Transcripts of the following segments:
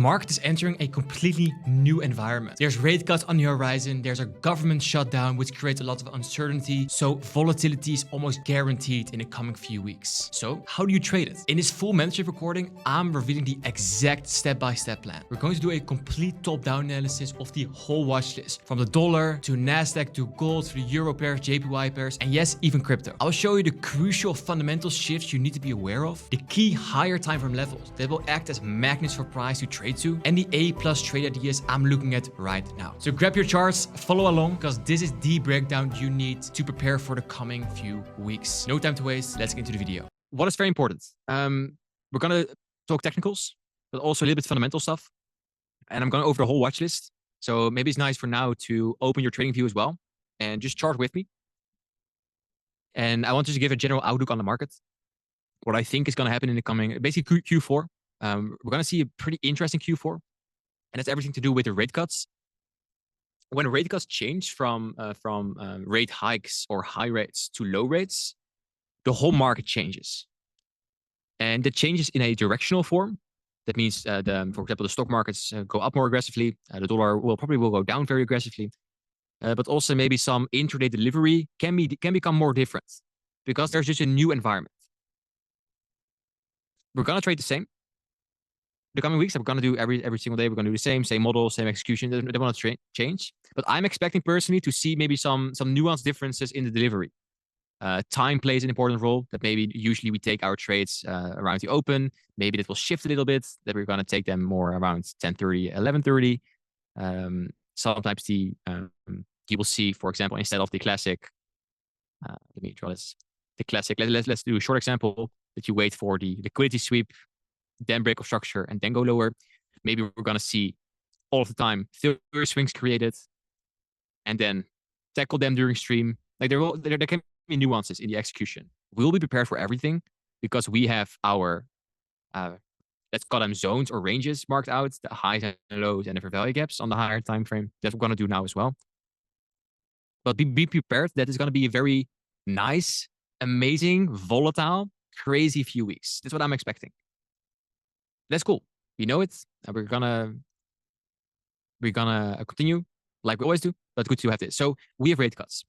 market is entering a completely new environment. There's rate cuts on the horizon, there's a government shutdown which creates a lot of uncertainty, so volatility is almost guaranteed in the coming few weeks. So how do you trade it? In this full mentorship recording, I'm revealing the exact step-by-step plan. We're going to do a complete top-down analysis of the whole watch list, from the dollar to Nasdaq to gold to the euro pairs, JPY pairs, and yes, even crypto. I'll show you the crucial fundamental shifts you need to be aware of, the key higher time frame levels that will act as magnets for price to trade to, and the A+ trade ideas I'm looking at right now. So grab your charts, follow along, because this is the breakdown you need to prepare for the coming few weeks. No time to waste, let's get into the video. What is very important? We're gonna talk technicals, but also a little bit fundamental stuff. And I'm going over the whole watch list. So maybe it's nice for now to open your trading view as well and just chart with me. And I want to just give a general outlook on the market. What I think is going to happen in the coming, basically Q4. We're going to see a pretty interesting Q4. And that's everything to do with the rate cuts. When rate cuts change from rate hikes or high rates to low rates, the whole market changes. And that changes in a directional form. That means, for example, the stock markets go up more aggressively. The dollar will probably go down very aggressively. But also maybe some intraday delivery can become more different because there's just a new environment. We're going to trade the same. The coming weeks, we're going to do every single day. We're going to do the same model, same execution. They want to change. But I'm expecting personally to see maybe some nuanced differences in the delivery. Time plays an important role. That maybe usually we take our trades around the open. Maybe that will shift a little bit. That we're going to take them more around 10:30, 11:30. Sometimes you will see, for example, instead of the classic. Let me draw this. The classic. Let's do a short example that you wait for the liquidity sweep, then break of structure, and then go lower. Maybe we're going to see all of the time 30 swings created, and then tackle them during stream. Like there can be nuances in the execution. We'll be prepared for everything because we have our let's call them zones or ranges marked out, the highs and lows and the fair value gaps on the higher time frame. That's what we're going to do now as well. But be prepared that it's going to be a very nice, amazing, volatile, crazy few weeks. That's what I'm expecting. That's cool. We know it. We're gonna continue like we always do, but good to have this. So we have rate cuts.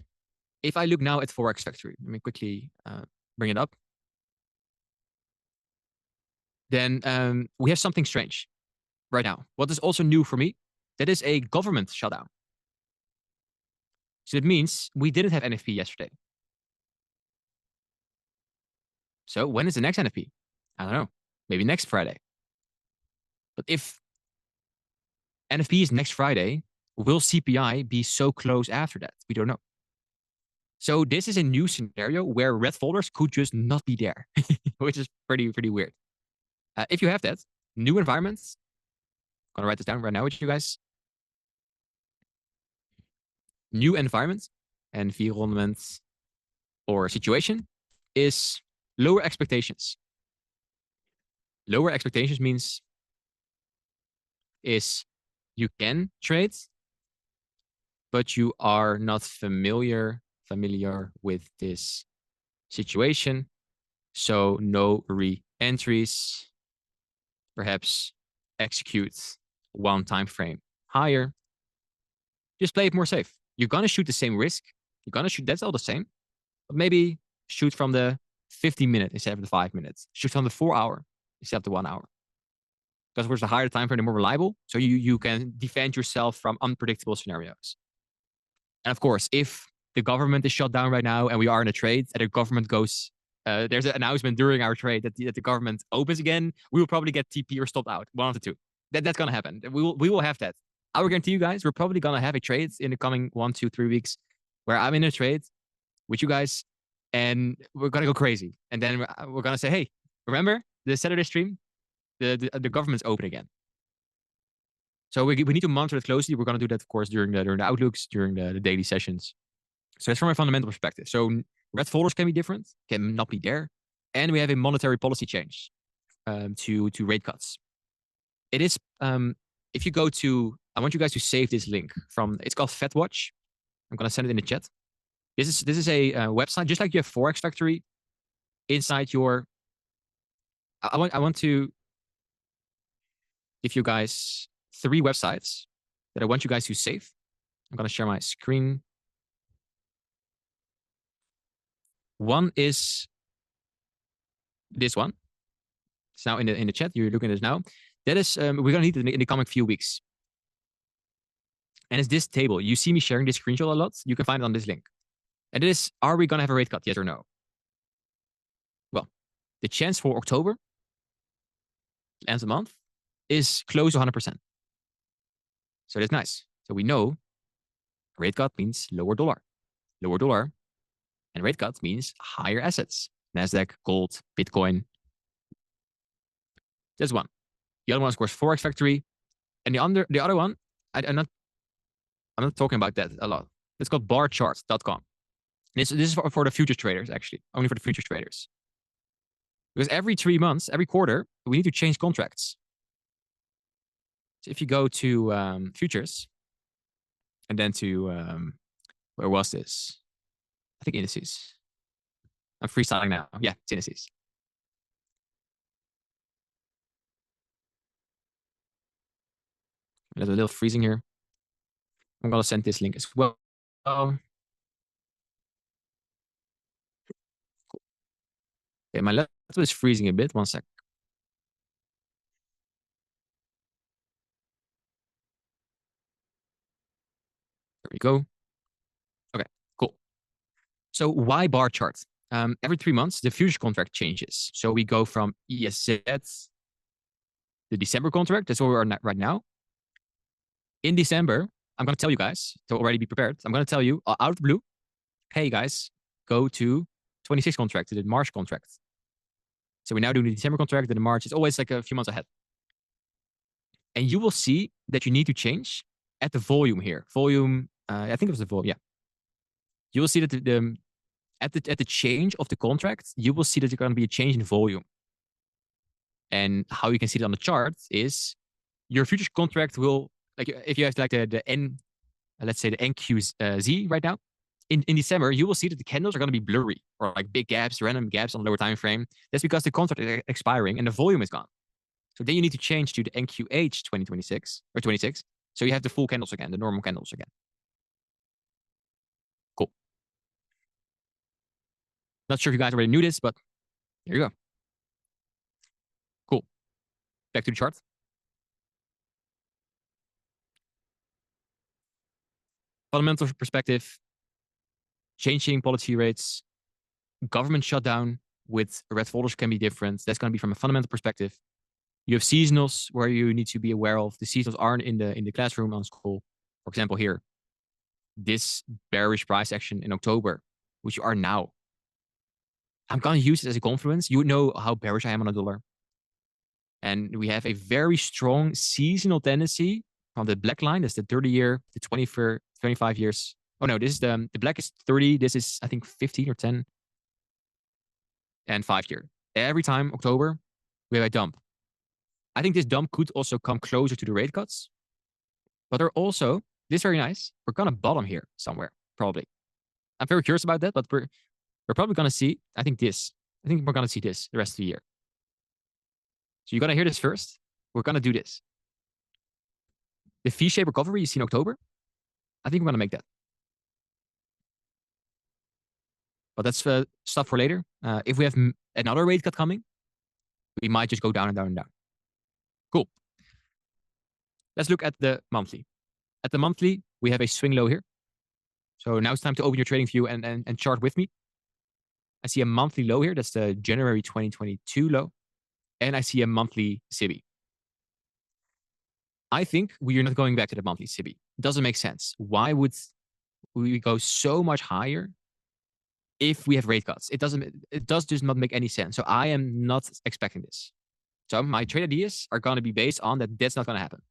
If I look now at Forex Factory, let me quickly bring it up. Then we have something strange right now. What is also new for me, that is a government shutdown. So it means we didn't have NFP yesterday. So when is the next NFP? I don't know. Maybe next Friday. But if NFP is next Friday, will CPI be so close after that? We don't know. So this is a new scenario where red folders could just not be there, which is pretty weird. If you have that, new environments, I'm going to write this down right now with you guys. New environment, environment or situation is lower expectations. Lower expectations means is you can trade, but you are not familiar with this situation. So no re-entries, perhaps execute one time frame higher. Just play it more safe. You're going to shoot the same risk. You're going to shoot, that's all the same. But maybe shoot from the 50-minute instead of the 5 minutes. Shoot from the 4 hour instead of the 1 hour. Because with the higher time frame, the more reliable. So you can defend yourself from unpredictable scenarios. And of course, if the government is shut down right now and we are in a trade and the government goes, there's an announcement during our trade that the government opens again, we will probably get TP or stopped out. One of the two. That's going to happen. We will have that. I will guarantee you guys, we're probably going to have a trade in the coming 1, 2, 3 weeks where I'm in a trade with you guys and we're going to go crazy. And then we're going to say, hey, remember the Saturday stream? The government's open again. So we need to monitor it closely. We're going to do that, of course, during the outlooks, during the daily sessions. So that's from a fundamental perspective. So red folders can be different, can not be there. And we have a monetary policy change to rate cuts. It is, if you go to, I want you guys to save this link from, it's called FedWatch. I'm going to send it in the chat. This is a website, just like you have Forex Factory inside your, I want to, give you guys 3 websites that I want you guys to save. I'm going to share my screen. One is this one. It's now in the chat. You're looking at this now. That is, we're going to need it in the coming few weeks. And it's this table. You see me sharing this screenshot a lot. You can find it on this link. And it is, are we going to have a rate cut, yes or no? Well, the chance for October, end of the month, is close to 100%. So that's nice. So we know rate cut means lower dollar. Lower dollar and rate cut means higher assets. Nasdaq, gold, Bitcoin. That's one. The other one is, of course, Forex Factory. And the other one, I'm not talking about that a lot. It's called barcharts.com. This is for the futures traders, actually. Only for the futures traders. Because every 3 months, every quarter, we need to change contracts. So if you go to futures, and then to, where was this? I think indices. I'm freestyling now. Yeah, it's indices. There's a little freezing here. I'm going to send this link as well. Okay, my laptop is freezing a bit. 1 sec. There we go. Okay, cool. So why bar chart? Every 3 months, the futures contract changes. So we go from ESZ, the December contract. That's where we are right now. In December, I'm going to tell you guys to already be prepared. I'm going to tell you out of the blue, hey guys, go to 26 contract, to the March contract. So we're now doing the December contract, then the March. It's always like a few months ahead. And you will see that you need to change at the volume here. Volume, I think it was the volume, yeah. You will see that at the change of the contract, you will see that there's going to be a change in volume. And how you can see it on the chart is your futures contract will, like if you have like the N, let's say the NQZ right now, in December, you will see that the candles are going to be blurry or like big gaps, random gaps on the lower time frame. That's because the contract is expiring and the volume is gone. So then you need to change to the NQH 2026 or 26. So you have the full candles again, the normal candles again. Cool. Not sure if you guys already knew this, but there you go. Cool. Back to the chart. Fundamental perspective, changing policy rates, government shutdown with red folders can be different. That's going to be from a fundamental perspective. You have seasonals where you need to be aware of. The seasonals aren't in the classroom on school. For example, here, this bearish price action in October, which you are now. I'm going to use it as a confluence. You know how bearish I am on a dollar. And we have a very strong seasonal tendency on the black line. That's the 30-year, the 25 years. Oh no, this is the black is 30. This is, I think, 15 or 10. And 5-year. Every time October, we have a dump. I think this dump could also come closer to the rate cuts. But they're also, this is very nice. We're going to bottom here somewhere, probably. I'm very curious about that, but we're probably going to see, I think we're going to see this the rest of the year. So you're going to hear this first. We're going to do this. The V-shaped recovery you see in October, I think we're going to make that. But that's stuff for later. If we have another rate cut coming, we might just go down and down and down. Cool. Let's look at the monthly. At the monthly, we have a swing low here. So now it's time to open your trading view and chart with me. I see a monthly low here. That's the January 2022 low. And I see a monthly SIBI. I think we are not going back to the monthly SIBI. It doesn't make sense. Why would we go so much higher if we have rate cuts? It does just not make any sense. So I am not expecting this. So my trade ideas are going to be based on that that's not going to happen.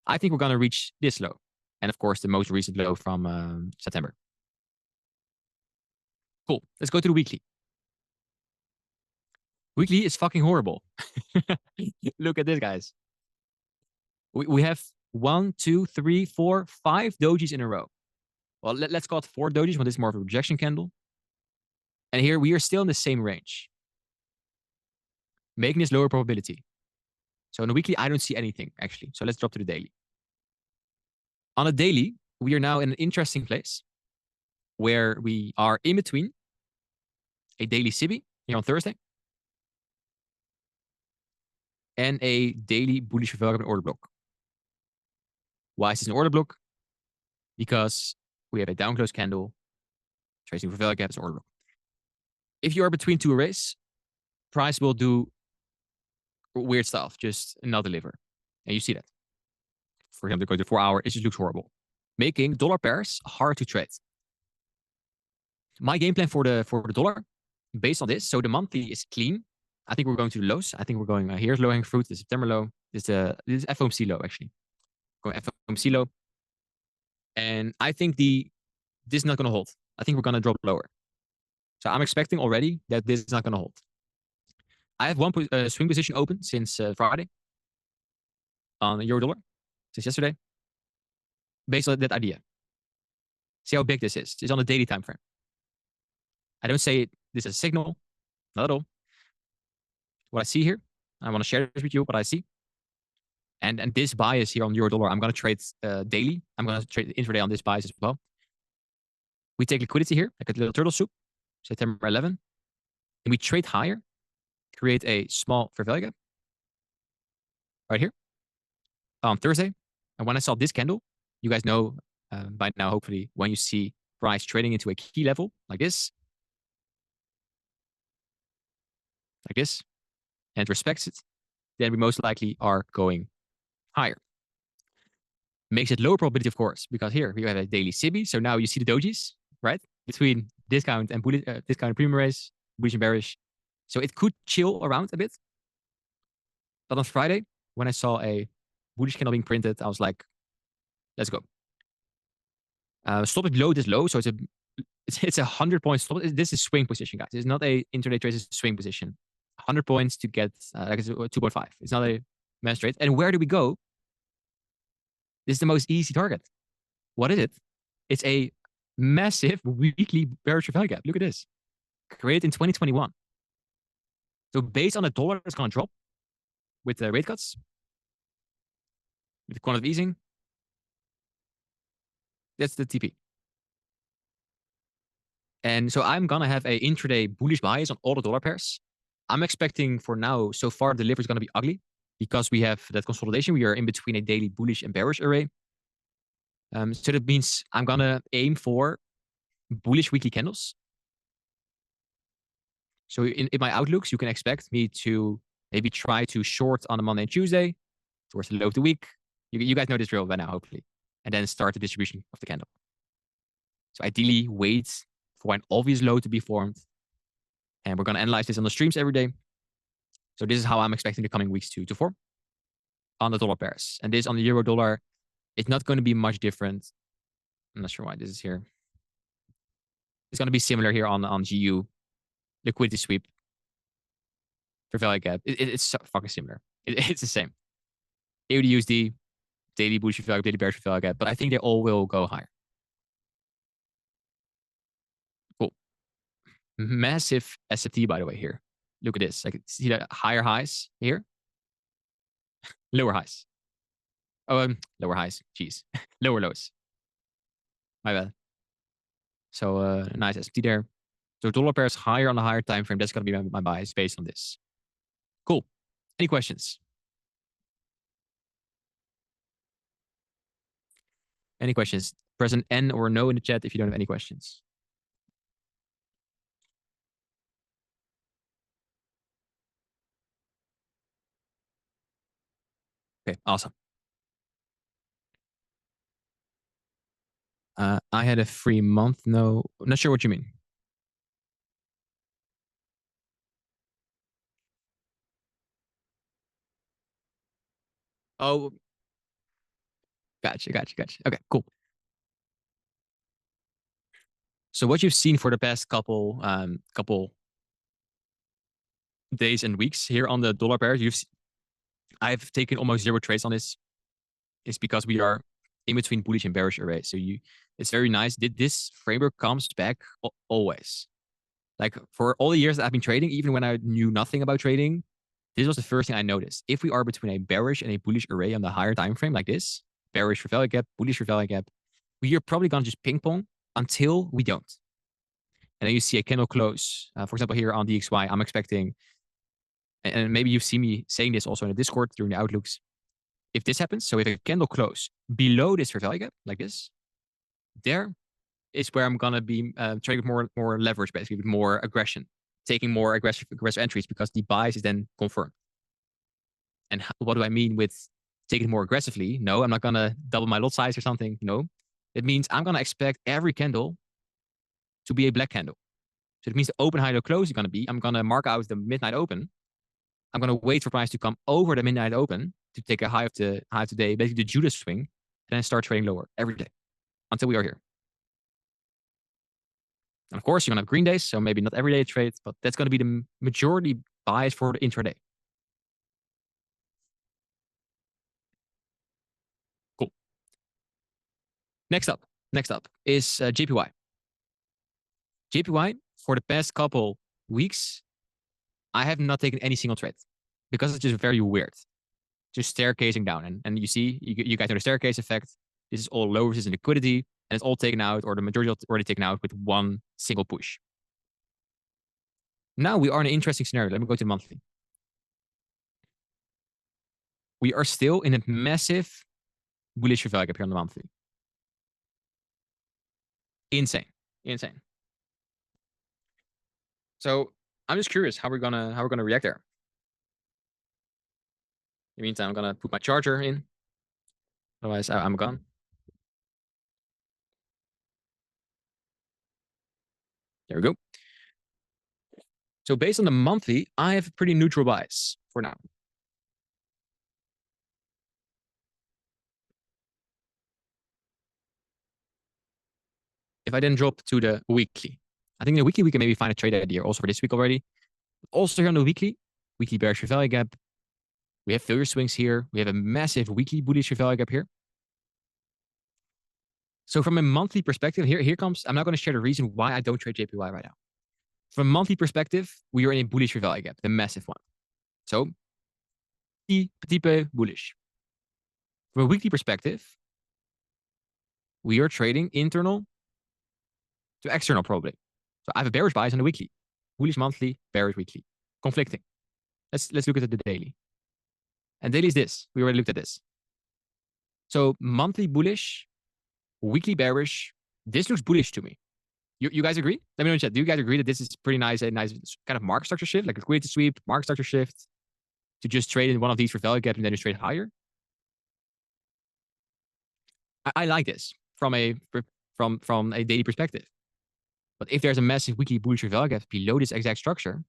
I think we're going to reach this low. And of course, the most recent low from September. Cool. Let's go to the weekly. Weekly is fucking horrible. Look at this, guys. We have 1, 2, 3, 4, 5 dojis in a row. Well, let's call it 4 dojis, but this is more of a rejection candle. And here we are still in the same range, making this lower probability. So on the weekly, I don't see anything actually. So let's drop to the daily. On a daily, we are now in an interesting place where we are in between a daily SIBI here on Thursday and a daily bullish development order block. Why is this an order block? Because we have a down close candle tracing for value gap as an order block. If you are between two arrays, price will do weird stuff, just not deliver. And you see that. For example, go to 4 hour, it just looks horrible, making dollar pairs hard to trade. My game plan for the dollar, based on this, so the monthly is clean. I think we're going to the lows. I think we're going here's low hanging fruit, the September low. This is FOMC low actually. Going FOMC low. And I think this is not going to hold. I think we're going to drop lower. So I'm expecting already that this is not going to hold. I have one swing position open since Friday on euro dollar, since yesterday, based on that idea. See how big this is. It's on a daily time frame. I don't say this is a signal, not at all. What I see here, I want to share this with you, what I see. And this bias here on euro dollar, I'm going to trade daily. I'm going to trade intraday on this bias as well. We take liquidity here, like a little turtle soup, September 11, and we trade higher, create a small fair value gap right here on Thursday. And when I saw this candle, you guys know by now, hopefully, when you see price trading into a key level like this, and it respects it, then we most likely are going higher. Makes it lower probability, of course, because here we have a daily SIBI. So now you see the dojis, right? Between discount and discount and premium raise, bullish and bearish. So it could chill around a bit. But on Friday, when I saw a bullish candle being printed, I was like, let's go. Stop it below this low. So it's a 100 points stop. This is swing position, guys. It's not a intraday trade, it's a swing position. 100 points to get like it's 2.5. It's not a mass trade. And where do we go? This is the most easy target. What is it? It's a massive weekly bearish value gap. Look at this. Created in 2021. So based on the dollar that's going to drop with the rate cuts, with the quantitative easing, that's the TP. And so I'm going to have a intraday bullish bias on all the dollar pairs. I'm expecting for now, so far, the delivery is going to be ugly because we have that consolidation. We are in between a daily bullish and bearish array. So that means I'm going to aim for bullish weekly candles. So in my outlooks, you can expect me to maybe try to short on a Monday and Tuesday towards the low of the week. You guys know this drill by now, hopefully. And then start the distribution of the candle. So ideally, wait for an obvious low to be formed. And we're going to analyze this on the streams every day. So this is how I'm expecting the coming weeks to form on the dollar pairs. And this on the euro dollar, it's not going to be much different. I'm not sure why this is here. It's going to be similar here on GU. Liquidity sweep. For value gap. It's so fucking similar. It's the same. AUD-USD, daily bullish value gap, daily bearish value gap. But I think they all will go higher. Cool. Massive SFT, by the way, here. Look at this. Like, see the higher highs here? Lower highs. Oh, lower highs. Jeez. Lower lows. My bad. So, nice SFT there. So, dollar pairs higher on the higher time frame. That's going to be my bias based on this. Cool. Any questions? Any questions? Press an N or no in the chat if you don't have any questions. Okay, awesome. I had a free month. No, I'm not sure what you mean. Oh, gotcha. Okay, cool. So what you've seen for the past couple days and weeks here on the dollar pair, I've taken almost 0 trades on this. It's because we are in between bullish and bearish array. So it's very nice. This framework comes back always. Like for all the years that I've been trading, even when I knew nothing about trading, This was the first thing I noticed. If we are between a bearish and a bullish array on the higher time frame like this, bearish for value gap, bullish for value gap, we are probably going to just ping pong until we don't. And then you see a candle close. For example, here on DXY, I'm expecting, and maybe you've seen me saying this also in the Discord during the outlooks. If this happens, so if a candle close below this for value gap, like this, there is where I'm going to be trading with more leverage, basically, with more aggression, taking more aggressive entries because the bias is then confirmed. And what do I mean with taking it more aggressively? No, I'm not going to double my lot size or something. No, it means I'm going to expect every candle to be a black candle. So it means the open, high, low, close is going to be, I'm going to mark out the midnight open. I'm going to wait for price to come over the midnight open to take a high of today, basically the Judas swing, and then start trading lower every day until we are here. And of course, you're going to have green days, so maybe not every day trade, but that's going to be the majority bias for the intraday. Cool. Next up is JPY. JPY, for the past couple weeks, I have not taken any single trade because it's just very weird. Just staircasing down. And you see, you guys know the staircase effect. This is all low resistance liquidity, and it's all taken out, or the majority already taken out with one single push. Now we are in an interesting scenario. Let me go to the monthly. We are still in a massive bullish value gap here on the monthly. Insane. So I'm just curious how we're gonna react there. In the meantime, I'm gonna put my charger in. Otherwise, I'm gone. There we go. So based on the monthly, I have a pretty neutral bias for now. If I then drop to the weekly, I think in the weekly we can maybe find a trade idea also for this week already. Also here on the weekly bearish value gap. We have failure swings here. We have a massive weekly bullish value gap here. So from a monthly perspective, here comes, I'm not going to share the reason why I don't trade JPY right now. From a monthly perspective, we are in a bullish value gap, the massive one. So, petit bullish. From a weekly perspective, we are trading internal to external probably. So I have a bearish bias on the weekly. Bullish monthly, bearish weekly. Conflicting. Let's look at the daily. And daily is this. We already looked at this. So monthly bullish, weekly bearish. This looks bullish to me. You guys agree? Let me know in chat. Do you guys agree that this is pretty nice, a nice kind of market structure shift, like a liquidity sweep, market structure shift, to just trade in one of these for value gap and then just trade higher? I like this from a daily perspective. But if there's a massive weekly bullish value gap below this exact structure,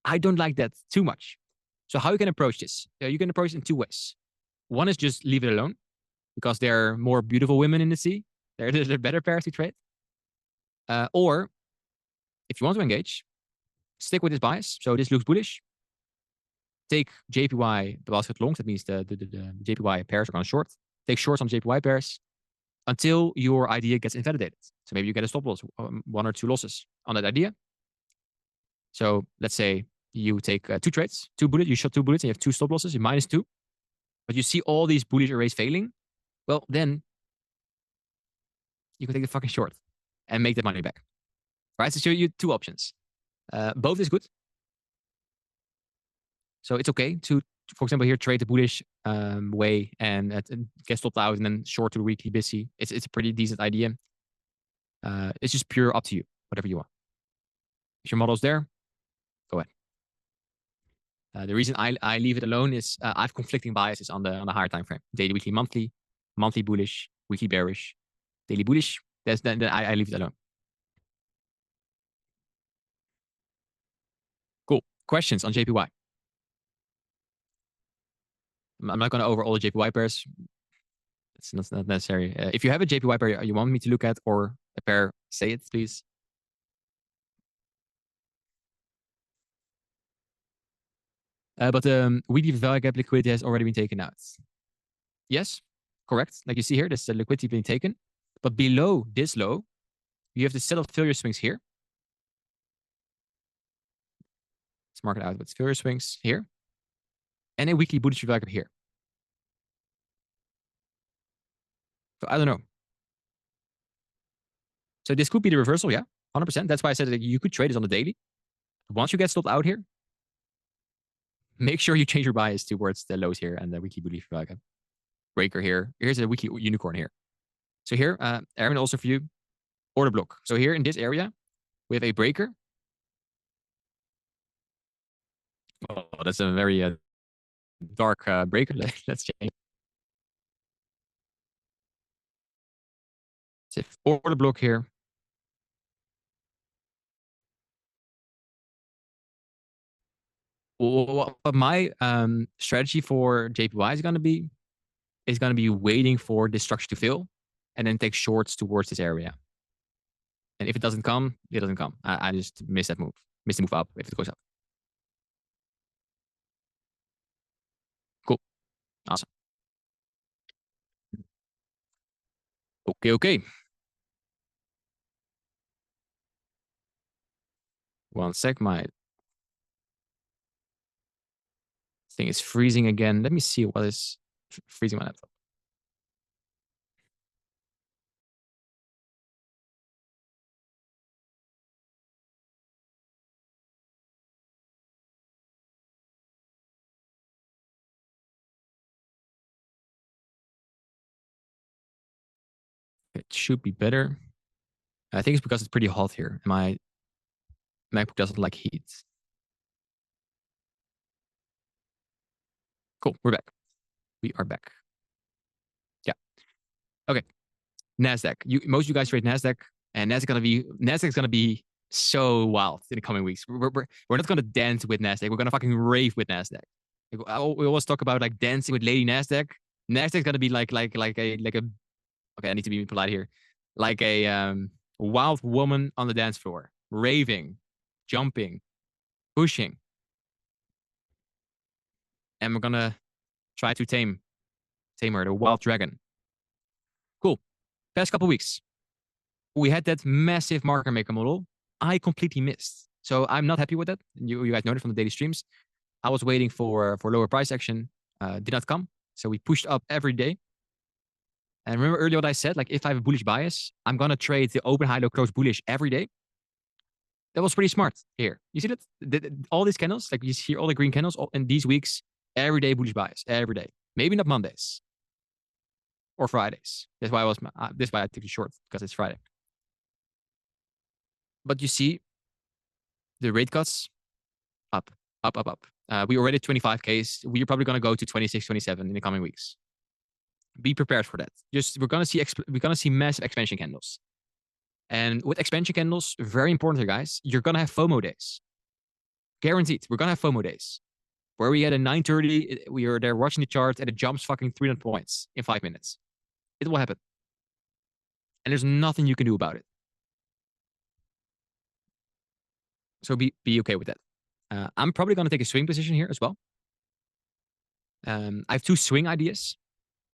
I don't like that too much. So how you can approach this? You can approach it in two ways. One is just leave it alone because there are more beautiful women in the sea. They're better pairs to trade. Or if you want to engage, stick with this bias. So this looks bullish. Take JPY basket longs. That means the JPY pairs are going short. Take shorts on JPY pairs until your idea gets invalidated. So maybe you get a stop loss, 1 or 2 losses on that idea. So let's say you take 2 trades, 2 bullets, you shot 2 bullets and you have 2 stop losses, you -2. But you see all these bullish arrays failing. Well, then you can take the fucking short and make that money back. Right? So show you 2 options. Both is good. So it's okay to, for example, here trade the bullish way and get stopped out and then short to the weekly busy. It's a pretty decent idea. It's just pure up to you, whatever you want. If your model's there, go ahead. The reason I leave it alone is I have conflicting biases on the higher time frame. Daily, weekly, monthly bullish, weekly bearish, daily bullish. Then I leave it alone. Cool. Questions on JPY? I'm not going to over all the JPY pairs. It's not necessary. If you have a JPY pair you want me to look at or a pair, say it, please. But weekly value gap liquidity has already been taken out. Yes, correct. Like you see here, this liquidity being taken. But below this low, you have the set of failure swings here. Let's mark it out with failure swings here. and a weekly bullish reveal gap here. So I don't know. So this could be the reversal, yeah, 100%. That's why I said that you could trade this on the daily. Once you get stopped out here, make sure you change your bias towards the lows here and the weekly bullish reveal gap. Breaker here. Here's a weekly unicorn here. So here, Aaron, also for you, order block. So here in this area, we have a breaker. Oh, that's a very dark breaker. Let's change. So order block here. What my strategy for JPY is going to be waiting for this structure to fill and then take shorts towards this area. And if it doesn't come, it doesn't come. I just miss that move. Miss the move up if it goes up. Cool. Awesome. Okay. One sec, my thing is freezing again. Let me see what is freezing my laptop. It should be better. I think it's because it's pretty hot here. And my MacBook doesn't like heat. Cool, we're back. We are back. Yeah. Okay. Nasdaq. Most of you guys trade Nasdaq, and Nasdaq's gonna be so wild in the coming weeks. We're not gonna dance with Nasdaq. We're gonna fucking rave with Nasdaq. We always talk about like dancing with Lady Nasdaq. Nasdaq's gonna be like a okay, I need to be polite here. Like a wild woman on the dance floor, raving, jumping, pushing. And we're gonna try to tame her, the wild dragon. Cool. Past couple weeks, we had that massive market maker model. I completely missed. So I'm not happy with that. You guys know it from the daily streams. I was waiting for lower price action. Did not come. So we pushed up every day. And remember earlier what I said, like if I have a bullish bias, I'm going to trade the open, high, low, close bullish every day. That was pretty smart here. You see that? All these candles, like you see all the green candles in these weeks, every day bullish bias, every day. Maybe not Mondays or Fridays. That's why I took it short, because it's Friday. But you see the rate cuts up. We already at 25Ks. We're probably going to go to 26, 27 in the coming weeks. Be prepared for that. We're going to see massive expansion candles. And with expansion candles, very important here, guys, you're going to have FOMO days. Guaranteed. We're going to have FOMO days. Where we had a 9:30, we are there watching the chart and it jumps fucking 300 points in 5 minutes. It will happen. And there's nothing you can do about it. So be okay with that. I'm probably going to take a swing position here as well. I have 2 swing ideas.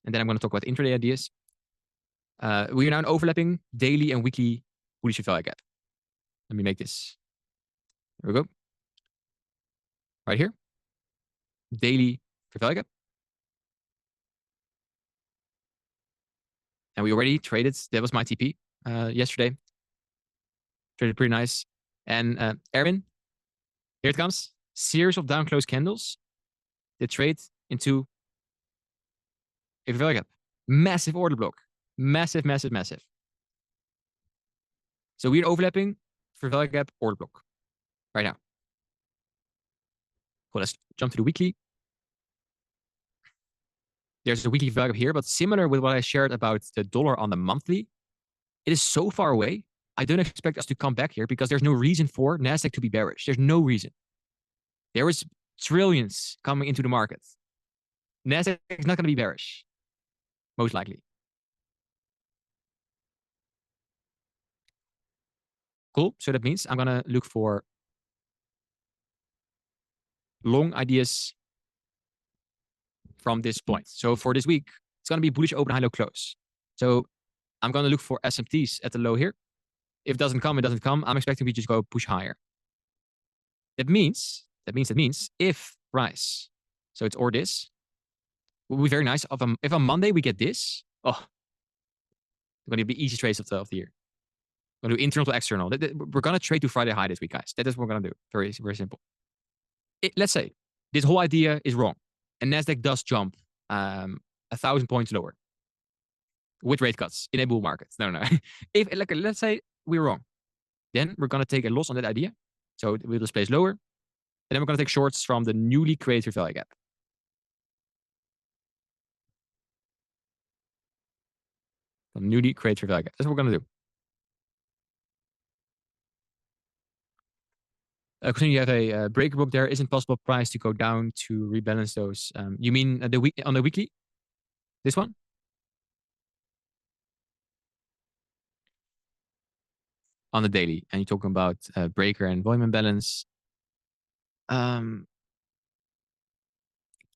And then I'm going to talk about intraday ideas. We are now overlapping daily and weekly bullish value gap. Let me make this. There we go. Right here. Daily value gap. And we already traded. That was my TP yesterday. Traded pretty nice. And Erwin, here it comes. Series of down close candles. They trade into a value gap. Massive order block. Massive. So we're overlapping for value gap order block right now. Cool, let's jump to the weekly. There's a weekly value gap here, but similar with what I shared about the dollar on the monthly, it is so far away. I don't expect us to come back here because there's no reason for Nasdaq to be bearish. There's no reason. There is trillions coming into the market. Nasdaq is not going to be bearish, most likely. Cool. So that means I'm going to look for long ideas from this point. So for this week, it's going to be bullish open, high, low, close. So I'm going to look for SMTs at the low here. If it doesn't come, it doesn't come. I'm expecting we just go push higher. That means if price So it's or this. It would be very nice. If on Monday we get this, oh, it's going to be easy trades of the year. We're going to do internal to external. We're going to trade to Friday high this week, guys. That is what we're going to do. Very, very simple. Let's say this whole idea is wrong and Nasdaq does jump 1,000 points lower with rate cuts in a bull market. No. If like let's say we're wrong, then we're going to take a loss on that idea. So we'll just place lower. And then we're going to take shorts from the newly created value gap. The newly created value gap. That's what we're going to do. Because you have a breaker book there, isn't possible price to go down to rebalance those. You mean on the weekly? This one? On the daily. And you're talking about breaker and volume imbalance. Can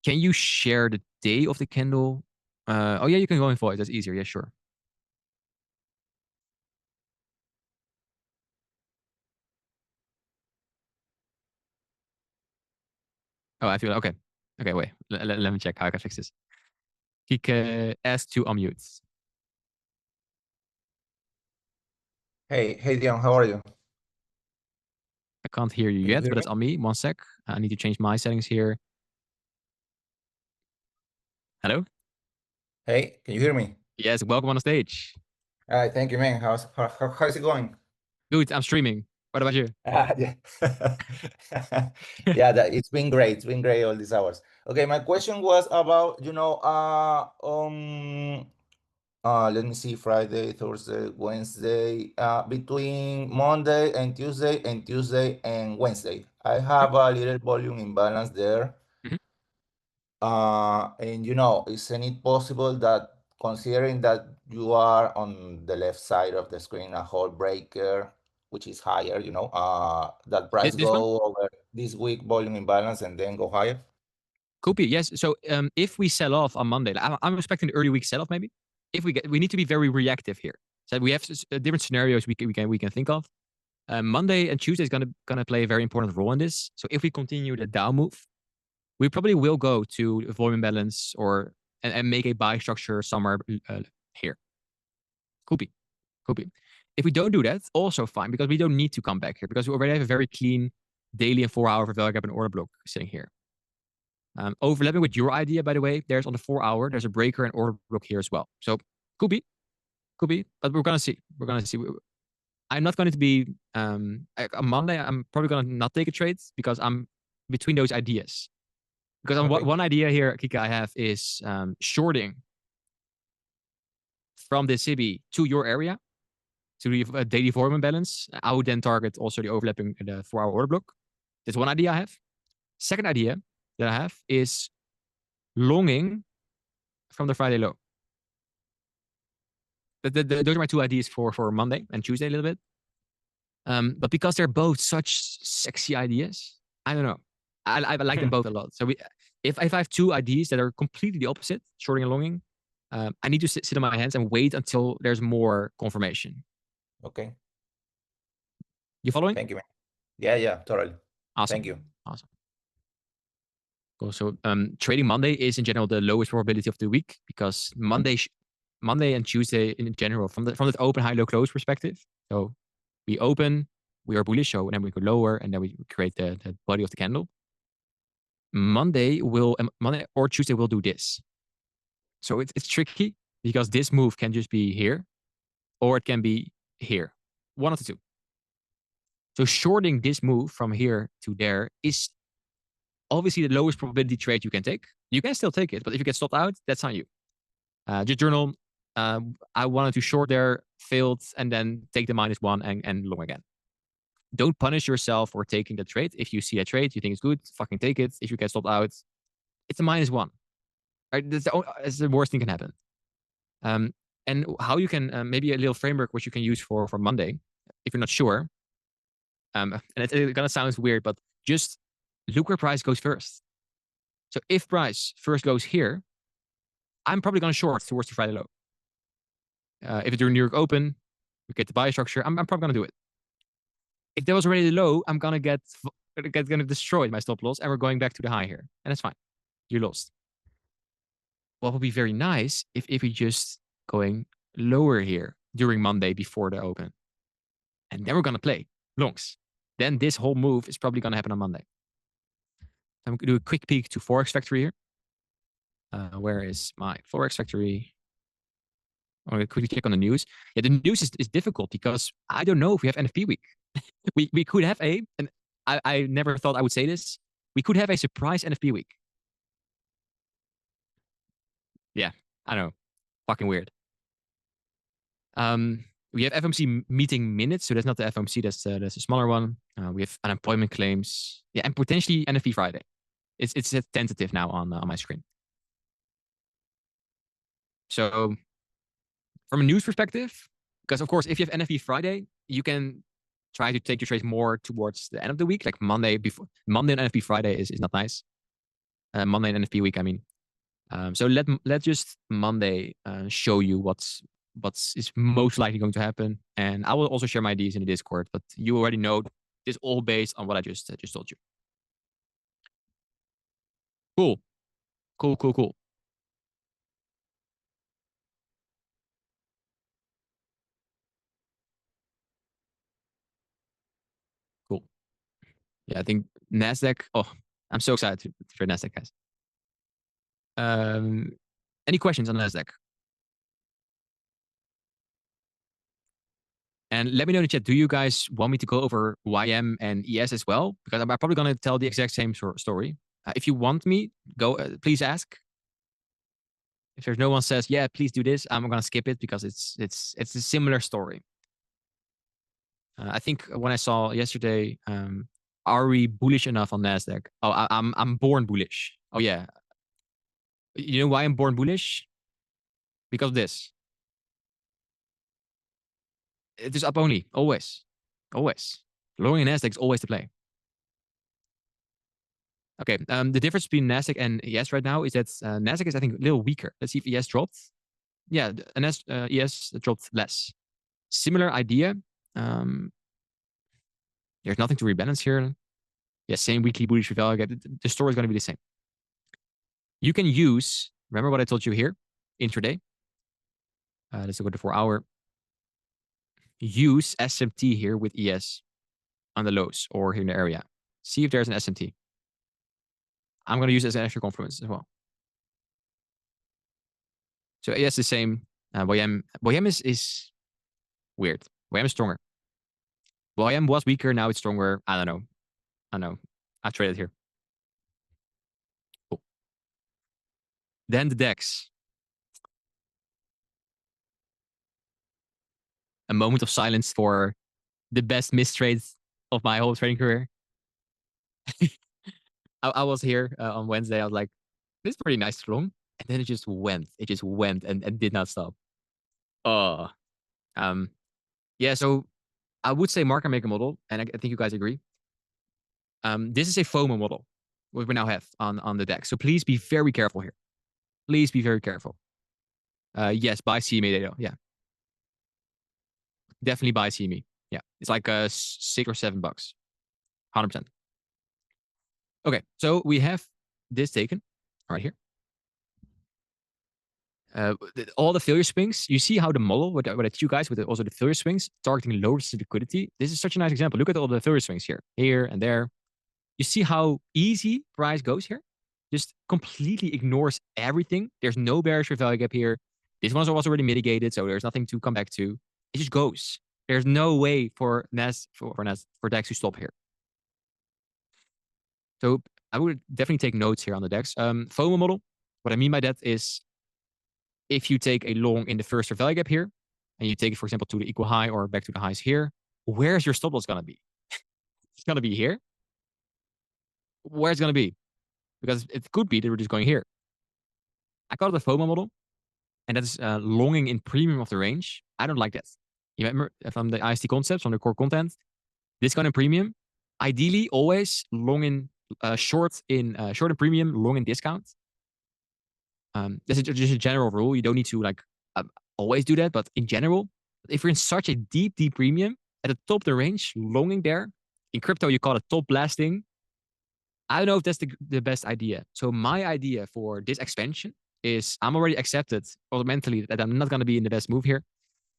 you share the day of the candle? Oh yeah, you can go in voice. That's easier. Yeah, sure. Oh, I feel okay. Okay, wait. Let me check how I can fix this. He asked to unmute. Hey, Dion, how are you? I can't hear you yet, but it's on me. One sec. I need to change my settings here. Hello? Hey, can you hear me? Yes, welcome on the stage. All right, thank you, man. How's it going? Good, I'm streaming. What about you? Yeah, yeah, it's been great. It's been great all these hours. Okay, my question was about, let me see, Friday, Thursday, Wednesday, between Monday and Tuesday and Wednesday. I have a little volume imbalance there. And isn't it possible that considering that you are on the left side of the screen, a whole breaker, which is higher, that price This one? go over this week volume imbalance and then go higher? Could be, yes. So if we sell off on Monday, I'm expecting the early week sell off maybe. If we need to be very reactive here. So we have different scenarios we can think of. Monday and Tuesday is gonna play a very important role in this. So if we continue the down move, we probably will go to volume balance and make a buy structure somewhere here. Could be. If we don't do that, also fine, because we don't need to come back here because we already have a very clean daily and 4-hour value gap and order block sitting here. Overlapping with your idea, by the way, there's on the 4-hour, there's a breaker and order block here as well. So could be, but we're gonna see. I'm not going to be on Monday. I'm probably gonna not take a trade because I'm between those ideas. Because one idea here, Kika, I have is shorting from the CB to your area to the daily volume imbalance. I would then target also the overlapping in the 4-hour order block. That's one idea I have. Second idea that I have is longing from the Friday low. Those are my two ideas for Monday and Tuesday a little bit. But because they're both such sexy ideas, I don't know. I like them both a lot. So if I have two ideas that are completely the opposite, shorting and longing, I need to sit on my hands and wait until there's more confirmation. Okay. You following? Thank you, man. Yeah, totally. Awesome. Thank you. Awesome. Cool. So trading Monday is in general the lowest probability of the week because Monday and Tuesday in general from the open high low close perspective. So we open, we are bullish, so and then we go lower, and then we create the body of the candle. Monday or Tuesday will do this. So it's tricky because this move can just be here, or it can be here. One of the two. So shorting this move from here to there is obviously the lowest probability trade you can take. You can still take it, but if you get stopped out, that's on you. Just journal. I wanted to short there, failed, and then take the -1 and long again. Don't punish yourself for taking the trade. If you see a trade, you think it's good, fucking take it. If you get stopped out, it's a -1. Right? That's the worst thing can happen. And how you can, maybe a little framework which you can use for Monday, if you're not sure. And it's going to sound weird, but just look where price goes first. So if price first goes here, I'm probably going to short towards the Friday low. If it's during New York Open, we get the buy structure, I'm probably going to do it. If there was already low, I'm going to get destroyed my stop loss, and we're going back to the high here. And that's fine. you lost. What would be very nice if we just going lower here during Monday before the open. And then we're going to play longs. Then this whole move is probably going to happen on Monday. I'm going to do a quick peek to Forex Factory here. Where is my Forex Factory? I'm going to quickly check on the news. Yeah, the news is difficult because I don't know if we have NFP week. we could have and I never thought I would say this. We could have a surprise NFP week. Yeah, I know. Fucking weird. We have FOMC meeting minutes, so that's not the FOMC, that's a smaller one. We have unemployment claims, yeah, and potentially NFP Friday. It's tentative now on my screen. So from a news perspective, because of course, if you have NFP Friday, you can try to take your trades more towards the end of the week, like Monday and NFP Friday is not nice. Monday and NFP week, I mean. So let just Monday show you what's is most likely going to happen, and I will also share my ideas in the Discord. But you already know this all based on what I just told you. Cool. Cool. Yeah, I think Nasdaq. Oh, I'm so excited for Nasdaq, guys. Any questions on Nasdaq? And let me know in the chat. Do you guys want me to go over YM and ES as well? Because I'm probably going to tell the exact same story. If you want me, go. Please ask. If there's no one says, yeah, please do this, I'm going to skip it because it's a similar story. I think when I saw yesterday, are we bullish enough on Nasdaq? Oh, I'm born bullish. Oh yeah. You know why I'm born bullish? Because of this. It is up only, always. Long in Nasdaq is always the play. Okay, the difference between Nasdaq and ES right now is that Nasdaq is, I think, a little weaker. Let's see if ES dropped. Yeah, ES dropped less. Similar idea. There's nothing to rebalance here. Yeah, same weekly bullish value. The story is going to be the same. You can use, remember what I told you here, intraday. Let's look at the 4-hour. Use SMT here with ES on the lows or here in the area. See if there's an SMT. I'm going to use it as an extra confluence as well. So ES the same. YM is weird. YM is stronger. YM was weaker, now it's stronger. I don't know. I traded here. Cool. Then the DEX. A moment of silence for the best mistrades of my whole trading career. I was here on Wednesday. I was like, this is pretty nice long. And then it just went. It just went and did not stop. Yeah, so I would say market maker model, and I think you guys agree. This is a FOMO model, what we now have on the deck. So please be very careful here. Please be very careful. Yes, buy CME data. Yeah. Definitely buy CME. Yeah. It's like $6 or $7. 100%. Okay, so we have this taken right here. All the failure swings, you see how the model, what I teach you guys with also the failure swings, targeting low resistant liquidity. This is such a nice example. Look at all the failure swings here and there. You see how easy price goes here? Just completely ignores everything. There's no bearish for value gap here. This one's also already mitigated, so there's nothing to come back to. It just goes. There's no way for DEX to stop here. So I would definitely take notes here on the DEX. FOMO model. What I mean by that is if you take a long in the first or value gap here, and you take it, for example, to the equal high or back to the highs here, where's your stop loss going to be? It's going to be here. Where's it going to be? Because it could be that we're just going here. I call it the FOMO model, and that is longing in premium of the range. I don't like that. You remember from the IST concepts, from the core content, discount and premium, ideally always long in short in premium, long in discount. This is just a general rule. You don't need to like always do that, but in general, if you're in such a deep premium at the top of the range, longing there, in crypto you call it top blasting. I don't know if that's the best idea. So my idea for this expansion is I'm already accepted mentally that I'm not going to be in the best move here.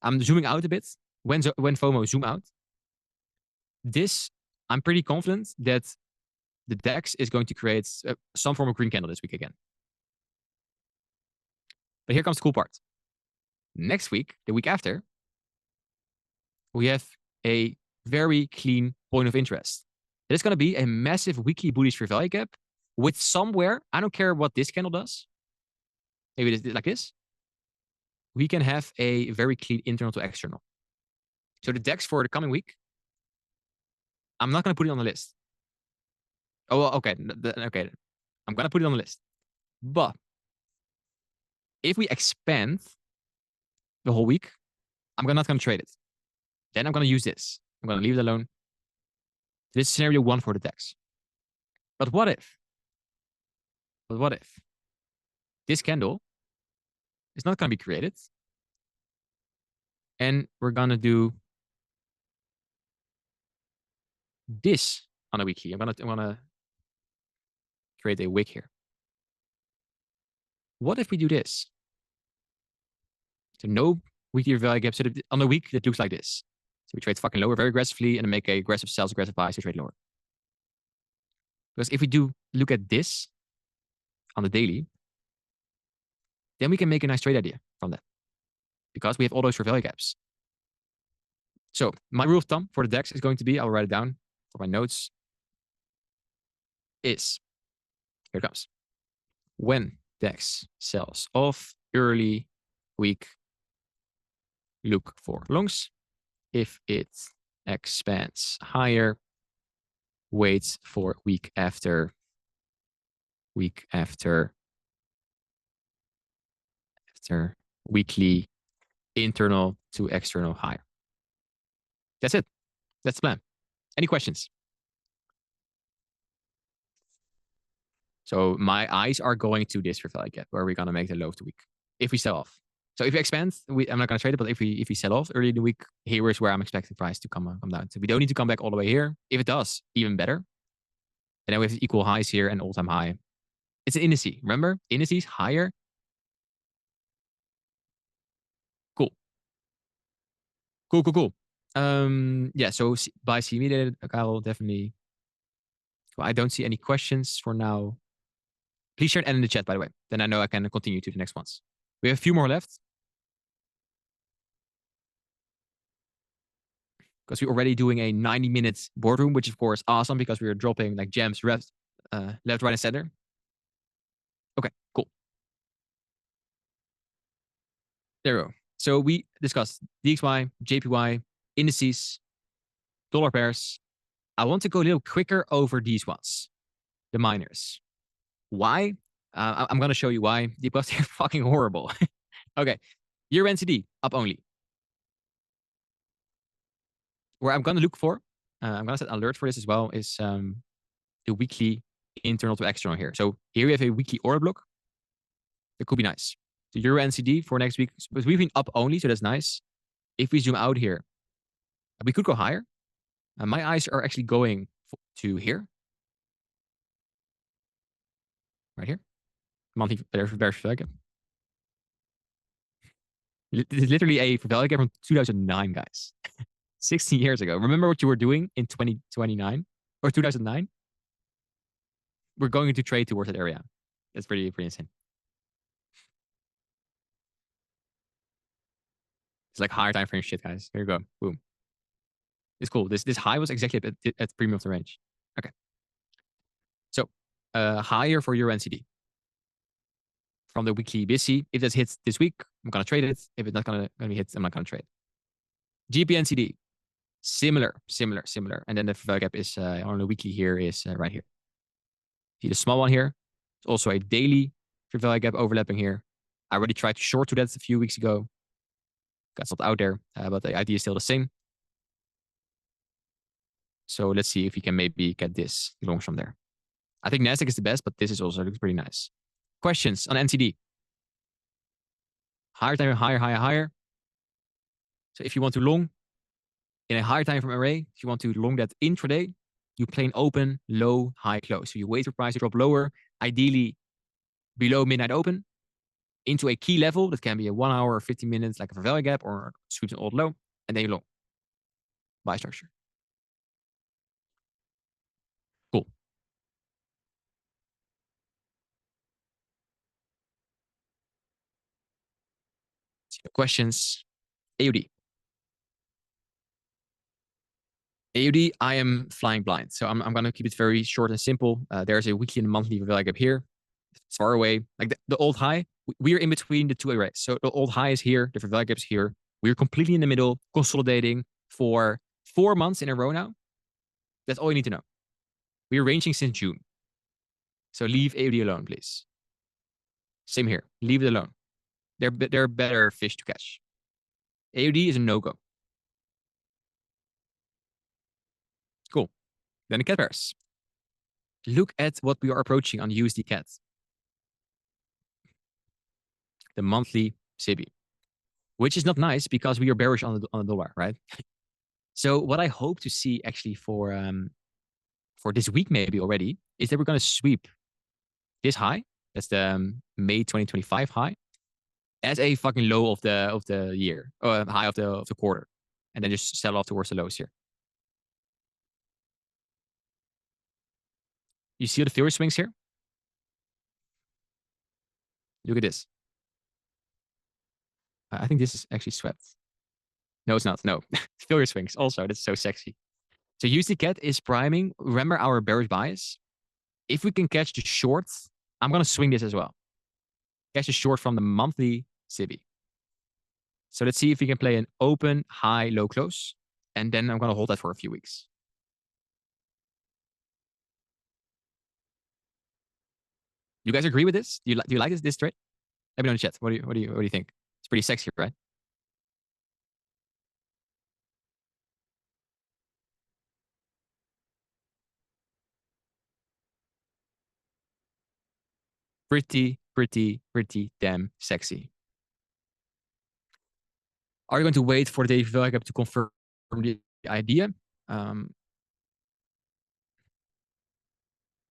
I'm zooming out a bit. When FOMO zoom out, I'm pretty confident that the DAX is going to create some form of green candle this week again. But here comes the cool part. Next week, the week after, we have a very clean point of interest. It is going to be a massive weekly bullish fair value gap with somewhere, I don't care what this candle does, maybe it's like this, we can have a very clean internal to external. So the DAX for the coming week, I'm not going to put it on the list. Oh, well, okay. Okay. I'm going to put it on the list. But if we expand the whole week, I'm not going to trade it. Then I'm going to use this. I'm going to leave it alone. This is scenario 1 for the DAX. But what if this candle is not going to be created and we're going to do this on a weekly? I'm going to create a wick here. What if we do this? So no weekly value gap. So on the week, it looks like this. So we trade fucking lower very aggressively and then make a aggressive sells, aggressive buys, we trade lower. Because if we do look at this on the daily, then we can make a nice trade idea from that. Because we have all those fair value gaps. So my rule of thumb for the DAX is going to be, I'll write it down for my notes, is, here it comes. When DAX sells off early week, look for longs. If it expands higher, wait for week after weekly internal to external higher. That's it. That's the plan. Any questions? So my eyes are going to this fair value gap where we're going to make the low of the week if we sell off. So if we expand, I'm not going to trade it, but if we sell off early in the week, here is where I'm expecting price to come down. So we don't need to come back all the way here. If it does, even better. And then we have equal highs here and all-time high. It's an indice. Remember? Indices higher. Cool. Yeah, so by simulated, I will definitely. Well, I don't see any questions for now. Please share it in the chat, by the way. Then I know I can continue to the next ones. We have a few more left. Because we're already doing a 90-minute boardroom, which of course awesome because we are dropping like gems left, right, and center. Okay, cool. There we go. So we discussed DXY, JPY, indices, dollar pairs. I want to go a little quicker over these ones, the miners. Why? I'm going to show you why. Because they're fucking horrible. Okay, Euro NCD up only. Where I'm going to look for, I'm going to set an alert for this as well, is the weekly internal to external here. So here we have a weekly order block. That could be nice. The Euro NCD for next week, but we've been up only, so that's nice. If we zoom out here, we could go higher. My eyes are actually going to here. Right here. Monthly bearish value gap. It's literally a value gap from 2009, guys. 16 years ago. Remember what you were doing in 2029 or 2009? We're going to trade towards that area. That's pretty insane. It's like higher time frame shit, guys. Here you go. Boom. It's cool. This high was exactly at premium of the range. Okay. So higher for Euro NCD. From the weekly BSC. If that hits this week, I'm gonna trade it. If it's not gonna be hit, I'm not gonna trade. GPNCD. Similar. And then the value gap is on the weekly here is right here. See the small one here? It's also a daily value gap overlapping here. I already tried to short to that a few weeks ago. Got stopped out there, but the idea is still the same. So let's see if we can maybe get this longs from there. I think Nasdaq is the best, but this is also looks pretty nice. Questions on NCD? Higher time, higher. So if you want to long in a higher time frame array, if you want to long that intraday, you play an open, low, high, close. So you wait for price to drop lower, ideally below midnight open, into a key level that can be a 1 hour or 15 minutes, like a value gap or sweeps an old low, and then you long. Buy structure. Cool. See no questions. AUD. AUD, I am flying blind. So I'm going to keep it very short and simple. There's a weekly and monthly value gap here. It's far away. Like the old high, we are in between the two arrays. So the old high is here, different value gaps here. We're completely in the middle, consolidating for 4 months in a row now. That's all you need to know. We're ranging since June. So leave AUD alone, please. Same here. Leave it alone. They're better fish to catch. AUD is a no-go. Cool. Then the cat pairs. Look at what we are approaching on USDCAD. The monthly SIBI, which is not nice because we are bearish on the dollar, right? So what I hope to see actually for this week maybe already is that we're going to sweep this high. That's the May 2025 high as a fucking low of the year, or high of the quarter, and then just sell off towards the lows here. You see the failure swings here? Look at this. I think this is actually swept. No, it's not. No. Failure swings also. That's so sexy. So USDCAD is priming. Remember our bearish bias? If we can catch the short, I'm going to swing this as well. Catch the short from the monthly SIBI. So let's see if we can play an open, high, low, close. And then I'm going to hold that for a few weeks. You guys agree with this? Do you like this trade? Let me know in the chat. What do you think? It's pretty sexy, right? Pretty damn sexy. Are you going to wait for the daily value gap to confirm the idea?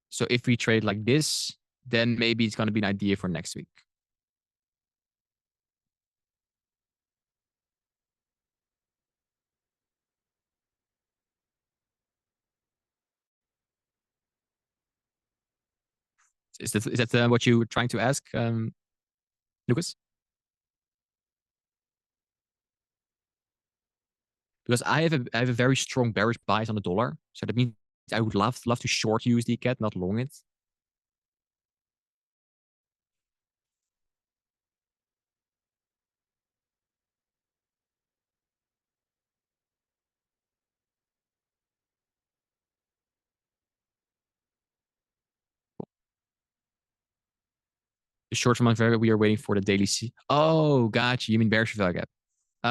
So if we trade like this, then maybe it's going to be an idea for next week. Is that what you were trying to ask, Lucas? Because I have a very strong bearish bias on the dollar, so that means I would love to short USDCAD, not long it. The short from value, we are waiting for the daily C. Oh, gotcha. You mean bearish value gap? No,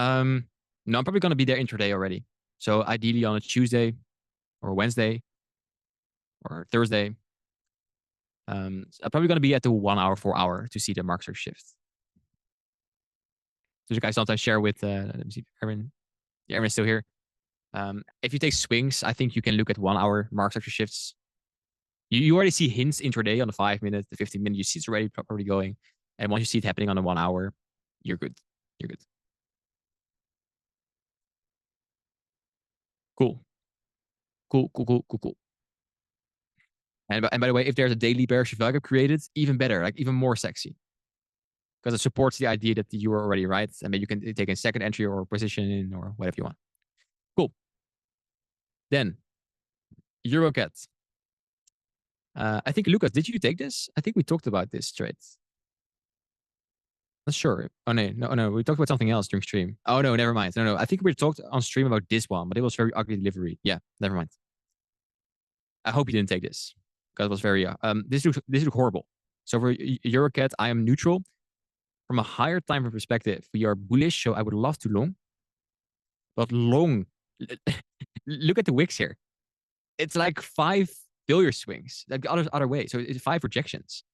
I'm probably going to be there intraday already. So ideally on a Tuesday or Wednesday or Thursday. I'm probably going to be at the 1 hour, 4 hour to see the market shift. So you guys sometimes share with, let me see, Aaron. Yeah, Aaron's still here. If you take swings, I think you can look at 1 hour market structure shifts. You already see hints intraday on the 5 minutes, the 15 minutes. You see it's already properly going. And once you see it happening on the 1 hour, you're good. You're good. Cool. Cool. And by the way, if there's a daily bearish value gap created, even better, like even more sexy. Because it supports the idea that you are already right. And maybe you can take a second entry or position in or whatever you want. Cool. Then, EuroCAD. I think, Lucas, did you take this? I think we talked about this trade. Not sure. Oh, no. We talked about something else during stream. Oh, no, never mind. No. I think we talked on stream about this one, but it was very ugly delivery. Yeah, never mind. I hope you didn't take this because it was very, this looks horrible. So for EuroCAD, I am neutral. From a higher time frame perspective, we are bullish, so I would love to long. But long, look at the wicks here. It's like 5 failure swings, like the other way. So it's 5 rejections.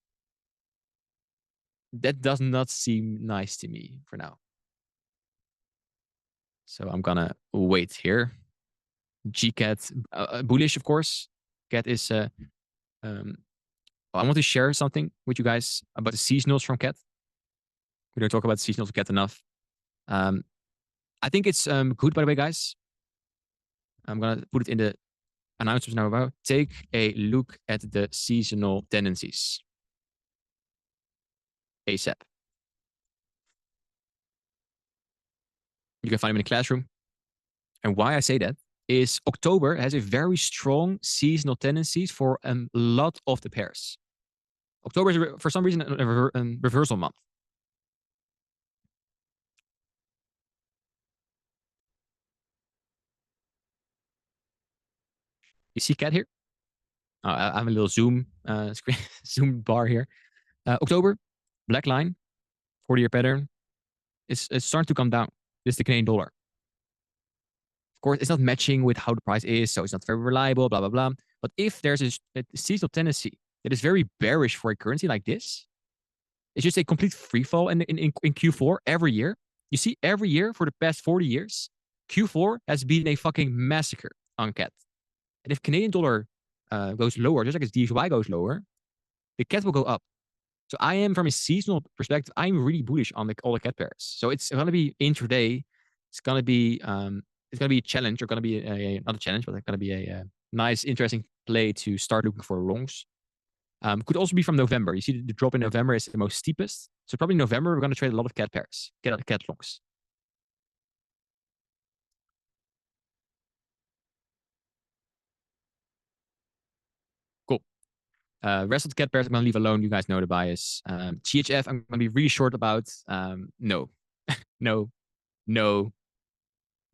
That does not seem nice to me for now. So I'm gonna wait here. GCAD bullish, of course. CAD is I want to share something with you guys about the seasonals from CAD. We don't talk about seasonals of CAD enough. I think it's good, by the way, guys. I'm gonna put it in the announcements now. About take a look at the seasonal tendencies ASAP. You can find them in the classroom. And why I say that is October has a very strong seasonal tendencies for a lot of the pairs. October is, for some reason, a reversal month. You see CAD here? I have a little zoom screen, zoom bar here. October, black line, 40-year pattern. It's starting to come down. This is the Canadian dollar. Of course, it's not matching with how the price is, so it's not very reliable, blah, blah, blah. But if there's a seasonal tendency that is very bearish for a currency like this, it's just a complete free fall in Q4 every year. You see, every year for the past 40 years, Q4 has been a fucking massacre on CAD. And if Canadian dollar goes lower, just like its DXY goes lower, the CAD will go up. So I am, from a seasonal perspective, I'm really bullish on all the CAD pairs. So it's going to be intraday. It's going to be a challenge, or going to be not a challenge, but it's going to be a nice, interesting play to start looking for longs. Could also be from November. You see the drop in November is the most steepest. So probably November, we're going to trade a lot of CAD pairs, CAD longs. Cool. Rest of the CAD pairs I'm going to leave alone. You guys know the bias. THF, I'm going to be really short about. No, no, no,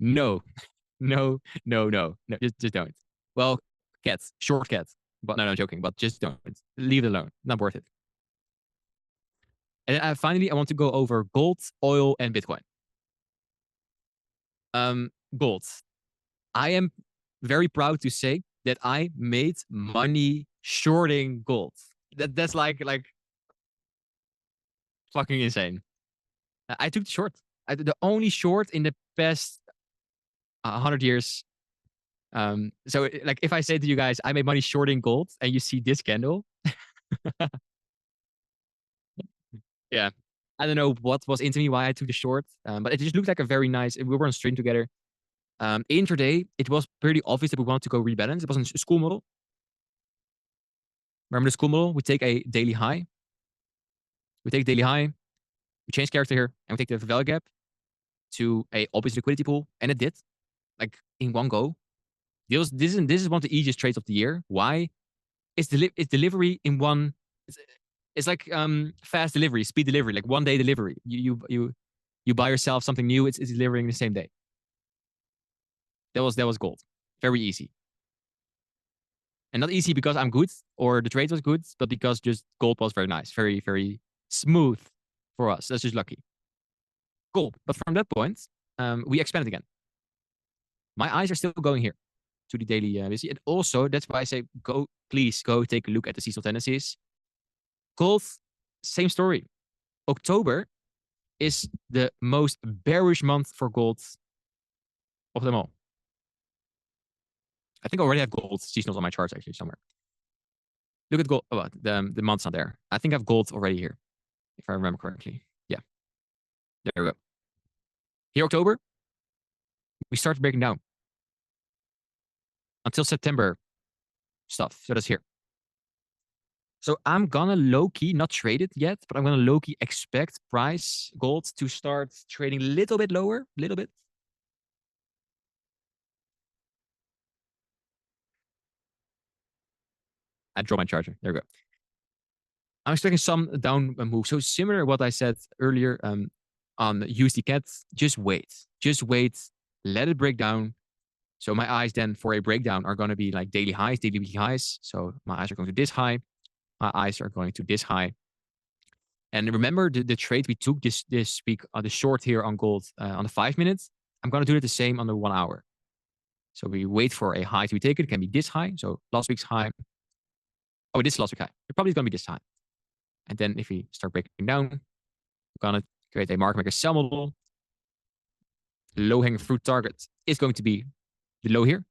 no, no, no. Just don't. Well, cats, short cats. But no, I'm joking. But just don't. Leave it alone. Not worth it. And then, finally, I want to go over gold, oil, and Bitcoin. Gold. I am very proud to say that I made money shorting gold. That's like fucking insane. I took the short. The only short in the past 100 years. So like, if I say to you guys, I made money shorting gold, and you see this candle, yeah, I don't know what was into me, why I took the short, but it just looked like a very nice. We were on stream together. Intraday, it was pretty obvious that we wanted to go rebalance. It was a school model. Remember the school model? We take a daily high. We take daily high. We change character here, and we take the value gap to a obvious liquidity pool, and it did, like, in one go. This is one of the easiest trades of the year. Why? It's delivery in one. It's like fast delivery, speed delivery, like 1 day delivery. You buy yourself something new. It's delivering the same day. That was gold. Very easy. And not easy because I'm good or the trade was good, but because just gold was very nice, very, very smooth for us. That's just lucky. Cool. But from that point, we expanded again. My eyes are still going here to the daily VC. And also, that's why I say, please go take a look at the seasonal tendencies. Gold, same story. October is the most bearish month for gold of them all. I think I already have gold seasonals on my charts actually somewhere. Look at gold. Oh, the month's not there. I think I have gold already here, if I remember correctly. Yeah. There we go. Here, October, we start breaking down. Until September stuff. So that's here. So I'm gonna low-key, not trade it yet, but I'm gonna low-key expect price gold to start trading a little bit lower, little bit. I draw my charger. There we go. I'm expecting some down move. So similar to what I said earlier on USDCAD, just wait. Just wait. Let it break down. So my eyes then for a breakdown are going to be like daily highs, daily weekly highs. So my eyes are going to this high. My eyes are going to this high. And remember the trade we took this week on the short here on gold on the 5 minutes. I'm going to do it the same on the 1 hour. So we wait for a high to be taken. It can be this high. So last week's high. Oh, this is last week's high. It probably is going to be this high. And then if we start breaking down, we're going to create a market maker sell model. Low hanging fruit target is going to be the low here.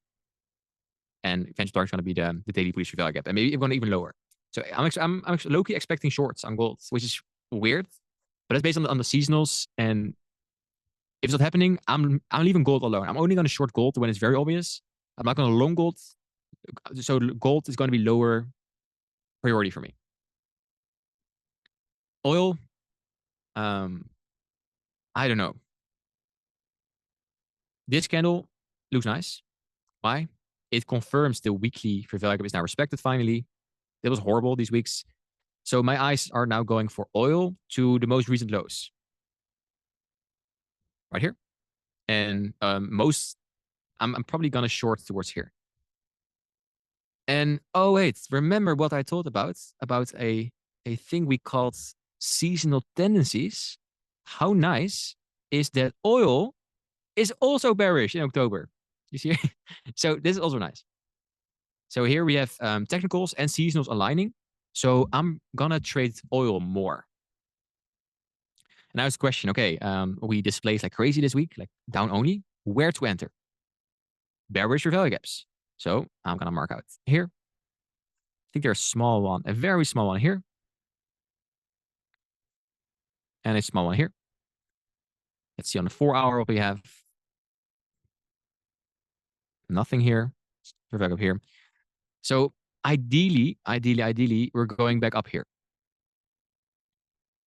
and eventual target is going to be the daily bullish value gap, and maybe even even lower. So I'm low-key expecting shorts on gold, which is weird, but that's based on the seasonals. And if it's not happening, I'm leaving gold alone. I'm only going to short gold when it's very obvious. I'm not going to long gold. So gold is going to be lower priority for me. Oil, I don't know. This candle looks nice. Why? It confirms the weekly fair value gap is now respected finally. It was horrible these weeks. So my eyes are now going for oil to the most recent lows. Right here. And I'm probably going to short towards here. And oh wait, remember what I told about a thing we called seasonal tendencies. How nice is that oil is also bearish in October? You see? So this is also nice. So here we have technicals and seasonals aligning. So I'm gonna trade oil more. And now it's the question, okay, we displaced like crazy this week, like down only. Where to enter? Bearish or value gaps. So I'm gonna mark out here. I think there's a small one, a very small one here. And a small one here. Let's see on the 4-hour what we have. Nothing here. We're back up here. So ideally, we're going back up here.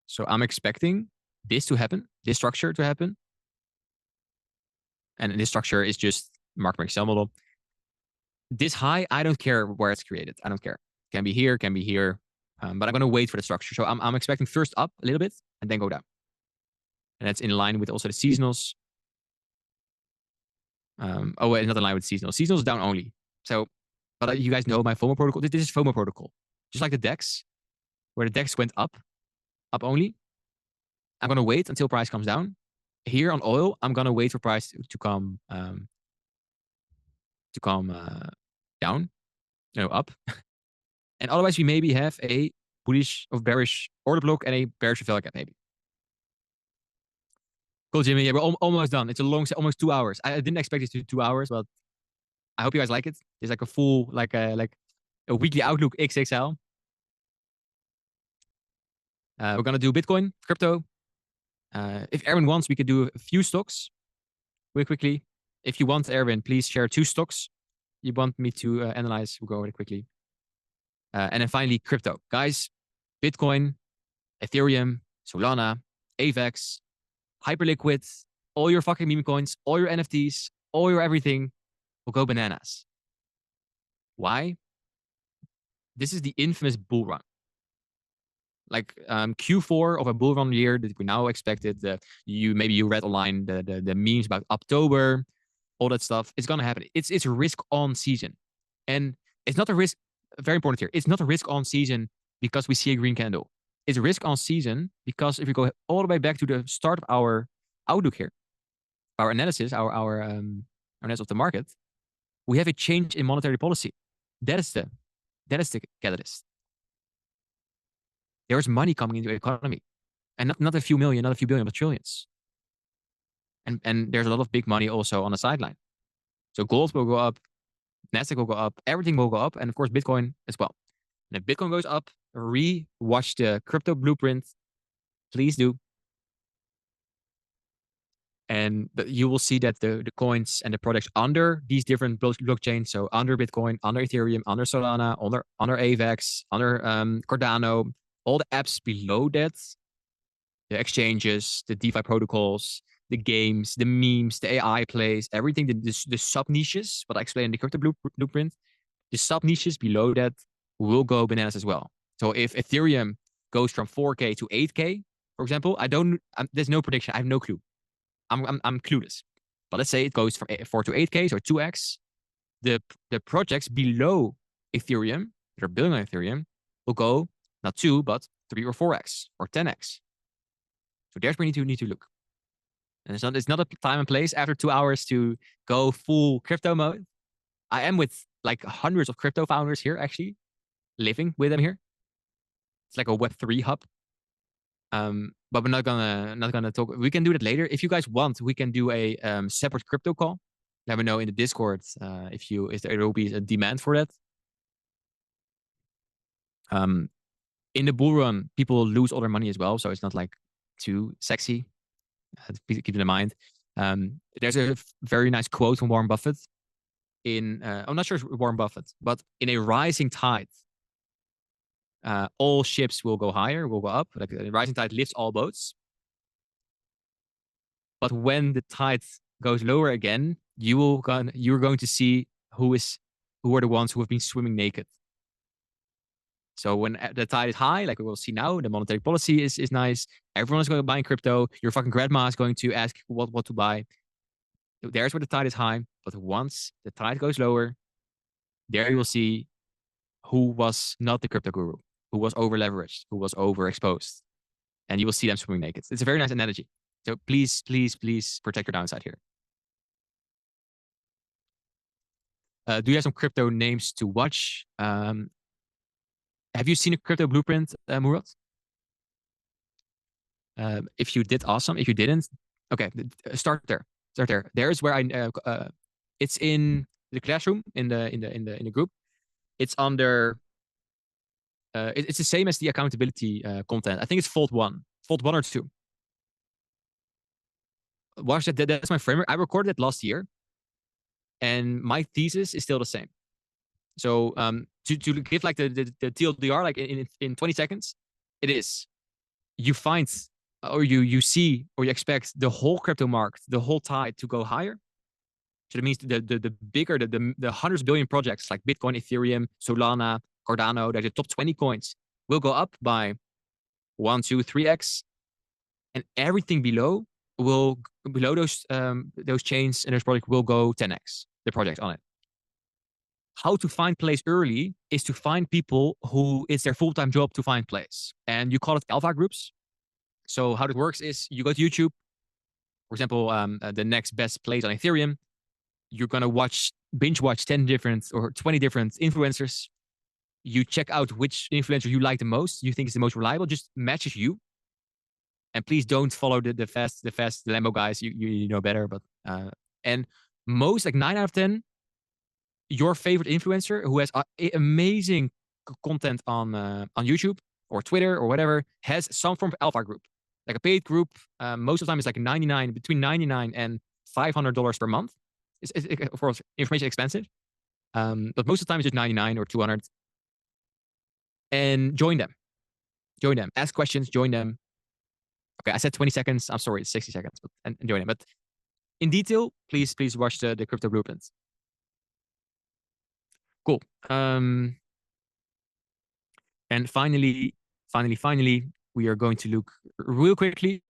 So I'm expecting this to happen, this structure to happen. And this structure is just market by Excel model. This high, I don't care where it's created. I don't care. Can be here, can be here. But I'm going to wait for the structure. So I'm expecting first up a little bit and then go down. And that's in line with also the seasonals. Oh, wait, it's not in line with seasonals. Seasonals down only. So, but you guys know my FOMO protocol. This is FOMO protocol. Just like the DEX, where the DEX went up only. I'm going to wait until price comes down. Here on oil, I'm going to wait for price to come down, up. And otherwise, we maybe have a bullish or bearish order block and a bearish value gap, maybe. Cool, Jimmy. Yeah, we're almost done. It's a long, almost 2 hours. I didn't expect it to be 2 hours, but I hope you guys like it. It's like a full, like a weekly outlook XXL. We're gonna do Bitcoin, crypto. If Erwin wants, we could do a few stocks really quickly. If you want, Erwin, please share 2 stocks you want me to analyze. We'll go over it quickly. And then finally, crypto. Guys, Bitcoin, Ethereum, Solana, AVAX, Hyperliquid, all your fucking meme coins, all your NFTs, all your everything will go bananas. Why? This is the infamous bull run. Like Q4 of a bull run year that we now expected. Maybe you read online the memes about October, all that stuff. It's gonna happen. It's a risk on season, and it's not a risk. Very important here. It's not a risk on season because we see a green candle. It's a risk on season because if we go all the way back to the start of our outlook here, our analysis, our analysis of the market, we have a change in monetary policy. That is the catalyst. There is money coming into the economy, and not a few million, not a few billion, but trillions. And there's a lot of big money also on the sideline. So gold will go up, Nasdaq will go up, everything will go up, and of course Bitcoin as well. And if Bitcoin goes up, re-watch the crypto blueprint. Please do. And you will see that the coins and the products under these different blockchains, so under Bitcoin, under Ethereum, under Solana, under AVAX, under Cardano, all the apps below that, the exchanges, the DeFi protocols, the games, the memes, the AI plays, everything, the sub-niches, what I explained in the crypto blueprint, the sub-niches below that will go bananas as well. So if Ethereum goes from 4K to 8K, for example, there's no prediction. I have no clue. I'm clueless. But let's say it goes from 4 to 8K, so 2x. The projects below Ethereum, that are building on Ethereum, will go not 2, but 3 or 4x or 10x. So there's where you need to look. And it's not a time and place after 2 hours to go full crypto mode. I am with like hundreds of crypto founders here, actually, living with them here. It's like a Web3 hub. But we're not gonna talk. We can do that later. If you guys want, we can do a separate crypto call. Let me know in the Discord if there will be a demand for that. In the bull run, people lose all their money as well, so it's not like too sexy. Keep it in mind. There's a very nice quote from Warren Buffett. I'm not sure it's Warren Buffett, but in a rising tide, all ships will go higher, will go up. Like a rising tide lifts all boats. But when the tide goes lower again, you're going to see who are the ones who have been swimming naked. So when the tide is high, like we will see now, the monetary policy is nice. Everyone's going to buy crypto. Your fucking grandma is going to ask what to buy. There's where the tide is high. But once the tide goes lower, there you will see who was not the crypto guru, who was over leveraged, who was overexposed. And you will see them swimming naked. It's a very nice analogy. So please, please, please protect your downside here. Do you have some crypto names to watch? Have you seen a crypto blueprint, Murat? If you did, awesome. If you didn't, okay, start there. Start there. There's where it's in the classroom in the group. It's under. It's the same as the accountability content. I think it's Fold 1 or 2. Watch that. That's my framework. I recorded it last year, and my thesis is still the same. So to give like the TLDR like in 20 seconds, it is you find or you see or you expect the whole crypto market, the whole tide to go higher. So that means the bigger the hundreds of billion projects like Bitcoin, Ethereum, Solana, Cardano, the top 20 coins will go up by 1, 2, 3x, and everything below those chains and those projects will go 10x. The project on it. How to find plays early is to find people who it's their full-time job to find plays, and you call it alpha groups. So how it works is you go to YouTube, for example, the next best plays on Ethereum. You're gonna binge watch 10 different or 20 different influencers. You check out which influencer you like the most, you think is the most reliable, just matches you. And please don't follow the fast Lambo guys. You know better, but and most like 9 out of 10, your favorite influencer who has amazing content on YouTube or Twitter or whatever has some form of alpha group, like a paid group. Most of the time it's like between $99 and $500 per month. It's of course information expensive, but most of the time it's just 99 or 200. And join them, ask questions, join them. Okay, I said 20 seconds. I'm sorry, it's 60 seconds, but and join them. But in detail, please watch the crypto blueprints. Cool. And finally, we are going to look real quickly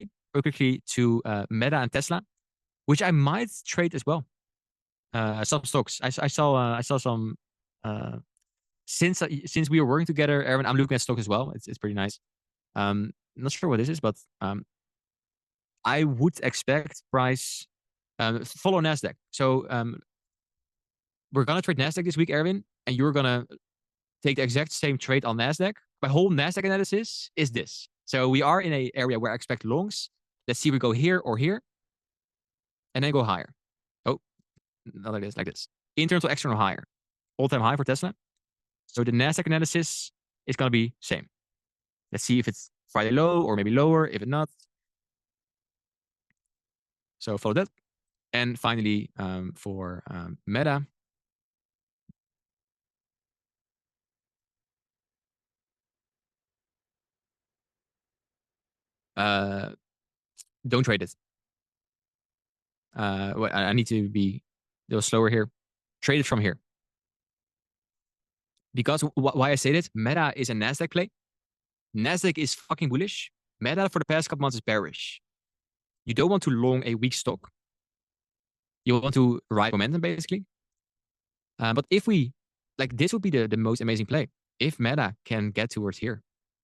to Meta and Tesla, which I might trade as well. Some stocks. I saw some. Since we were working together, Aaron, I'm looking at stocks as well. It's pretty nice. Not sure what this is, but I would expect price follow Nasdaq. So we're gonna trade Nasdaq this week, Erwin, and you're gonna take the exact same trade on Nasdaq. My whole Nasdaq analysis is this. So we are in an area where I expect longs. Let's see if we go here or here, and then go higher. Oh, not like this. Internal to external higher. All-time high for Tesla. So the Nasdaq analysis is gonna be same. Let's see if it's Friday low or maybe lower. If it's not, so follow that. And finally, for Meta, don't trade it. I need to be a little slower here. Trade it from here. Because why I say this, Meta is a Nasdaq play. Nasdaq is fucking bullish. Meta for the past couple months is bearish. You don't want to long a weak stock. You want to ride momentum, basically. But if we, like, this would be the most amazing play. If Meta can get towards here,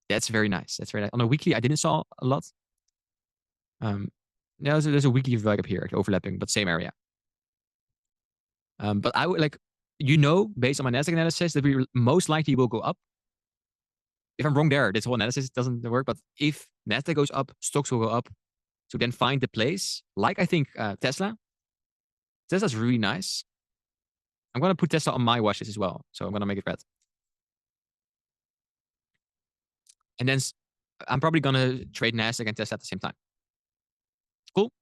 that's very nice. That's very nice. On a weekly, I didn't saw a lot. Yeah, there's a weekly vibe up here, like overlapping, but same area. But I would like, based on my Nasdaq analysis, that we most likely will go up. If I'm wrong there, this whole analysis doesn't work. But if Nasdaq goes up, stocks will go up. So then find the place, like I think Tesla, Tesla's really nice. I'm going to put Tesla on my watch list as well. So I'm going to make it red. And then I'm probably going to trade Nasdaq and Tesla at the same time. Cool.